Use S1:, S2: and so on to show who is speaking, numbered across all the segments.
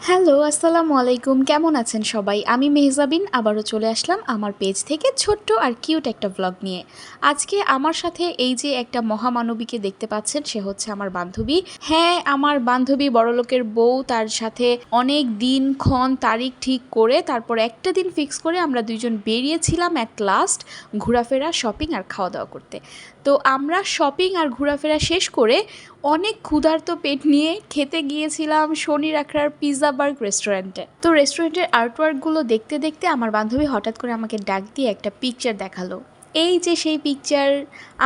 S1: Hello, আসসালামু আলাইকুম। কেমন আছেন সবাই? আমি মেহজাবিন আবারও চলে আসলাম আমার পেজ থেকে ছোট্ট আর কিউট একটা ভ্লগ নিয়ে। আজকে আমার সাথে এই যে একটা মহামানবীকে দেখতে পাচ্ছেন, সে হচ্ছে আমার বান্ধবী। হ্যাঁ, আমার বান্ধবী বড়লোকের বউ, তার সাথে অনেক দিনক্ষণ তারিখ ঠিক করে তারপর একটা দিন ফিক্স করে আমরা দুইজন বেরিয়েছিলাম অ্যাট লাস্ট ঘোরাফেরা, শপিং আর খাওয়া দাওয়া করতে। তো আমরা শপিং আর ঘোরাফেরা শেষ করে অনেক ক্ষুধার্ত পেট নিয়ে খেতে গিয়েছিলাম শনি আখড়ার পিৎজা বার্গ রেস্টুরেন্টে। তো রেস্টুরেন্টের আর্টওয়ার্কগুলো দেখতে দেখতে আমার বান্ধবী হঠাৎ করে আমাকে ডাক দিয়ে একটা পিকচার দেখালো। এই যে সেই পিকচার,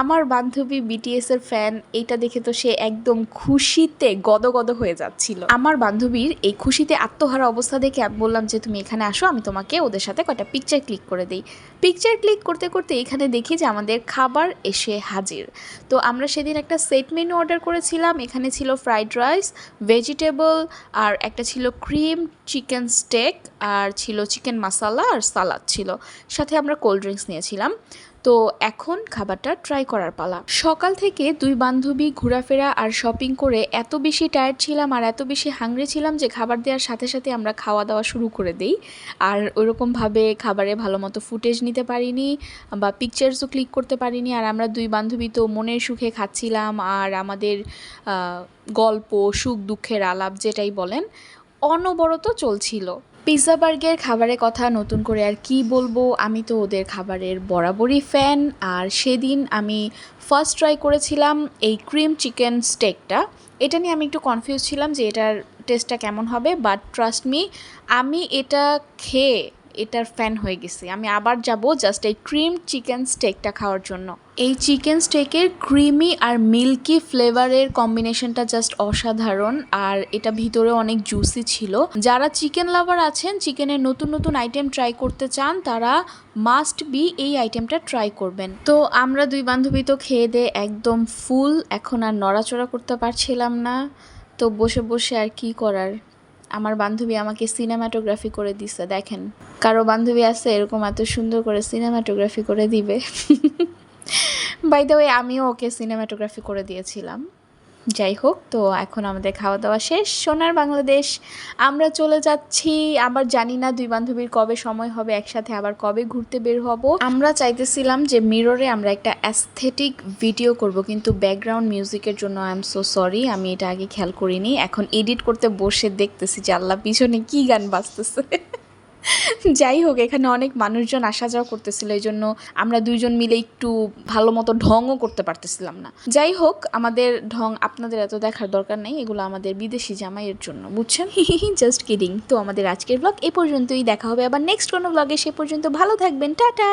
S1: আমার বান্ধবী বিটিএসের ফ্যান, এইটা দেখে তো সে একদম খুশিতে গদগদ হয়ে যাচ্ছিল। আমার বান্ধবীর এই খুশিতে আত্মহারা অবস্থা দেখে আমি বললাম যে তুমি এখানে আসো, আমি তোমাকে ওদের সাথে কয়টা পিকচার ক্লিক করে দিই। পিকচার ক্লিক করতে করতে এখানে দেখি যে আমাদের খাবার এসে হাজির। তো আমরা সেদিন একটা সেট মেনু অর্ডার করেছিলাম। এখানে ছিল ফ্রাইড রাইস, ভেজিটেবল, আর একটা ছিল ক্রিম চিকেন স্টেক, আর ছিল চিকেন মশালা, আর সালাদ ছিল। সাথে আমরা কোল্ড ড্রিঙ্কস নিয়েছিলাম। তো এখন খাবারটা ট্রাই করার পালা। সকাল থেকে দুই বান্ধবী ঘোরাফেরা আর শপিং করে এত বেশি টায়ার্ড ছিলাম আর এত বেশি হাংরি ছিলাম যে খাবার দেওয়ার সাথে সাথে আমরা খাওয়া দাওয়া শুরু করে দিই। আর ওইরকমভাবে খাবারে ভালো মতো ফুটেজ নিতে পারিনি বা পিকচার্সও ক্লিক করতে পারিনি। আর আমরা দুই বান্ধবী তো মনের সুখে খাচ্ছিলাম, আর আমাদের গল্প, সুখ দুঃখের আলাপ যেটাই বলেন অনবরত চলছিল। পিৎজা বার্গের খাবারের কথা নতুন করে আর কি বলবো, আমি তো ওদের খাবারের বরাবরই ফ্যান। আর সেদিন আমি ফার্স্ট ট্রাই করেছিলাম এই ক্রিম চিকেন স্টেকটা। এটা নিয়ে আমি একটু কনফিউজ ছিলাম যে এটার টেস্টটা কেমন হবে, বাট ট্রাস্ট মি, আমি এটা খেয়ে এটার ফ্যান হয়ে গেছি। আমি আবার যাব জাস্ট এই ক্রিম চিকেন স্টেকটা খাওয়ার জন্য। এই চিকেন স্টেকের ক্রিমি আর মিল্কি ফ্লেভারের কম্বিনেশনটা জাস্ট অসাধারণ, আর এটা ভিতরে অনেক জুসি ছিল। যারা চিকেন লাভার আছেন, চিকেনের নতুন নতুন আইটেম ট্রাই করতে চান, তারা মাস্ট বি এই আইটেমটা ট্রাই করবেন। তো আমরা দুই বান্ধবী তো খেয়ে দিয়ে একদম ফুল, এখন আর নড়াচড়া করতে পারছিলাম না। তো বসে বসে আর কি করার, আমার বান্ধবী আমাকে সিনেমাটোগ্রাফি করে দিছে। দেখেন, কারো বান্ধবী আছে এরকম এত সুন্দর করে সিনেমাটোগ্রাফি করে দিবে? বাই দ্য ওয়ে, আমিও ওকে সিনেমাটোগ্রাফি করে দিয়েছিলাম। যাই হোক, তো এখন আমাদের খাওয়া দাওয়া শেষ। সোনার বাংলাদেশ আমরা চলে যাচ্ছি। আবার জানি না দুই বান্ধবীর কবে সময় হবে একসাথে আবার কবে ঘুরতে বের হব। আমরা চাইতেছিলাম যে মিররে আমরা একটা অ্যাস্থেটিক ভিডিও করব, কিন্তু ব্যাকগ্রাউন্ড মিউজিকের জন্য আই এম সো সরি, আমি এটা আগে খেয়াল করিনি। এখন এডিট করতে বসে দেখতেছি যে আল্লাহ, পিছনে কি গান বাজতেছে। যাই হোক, এখানে অনেক মানুষজন আসা যাওয়া করতেছিল, এই জন্য আমরা দুইজন মিলে একটু ভালো মতো ঢংও করতে পারতেছিলাম না। যাই হোক, আমাদের ঢং আপনাদের এত দেখার দরকার নেই, এগুলো আমাদের বিদেশি জামাইয়ের জন্য, বুঝছেন? Just kidding. তো আমাদের আজকের ব্লগ এ পর্যন্তই, দেখা হবে আবার নেক্সট কোনো ব্লগে। সে পর্যন্ত ভালো থাকবেন, টাটা।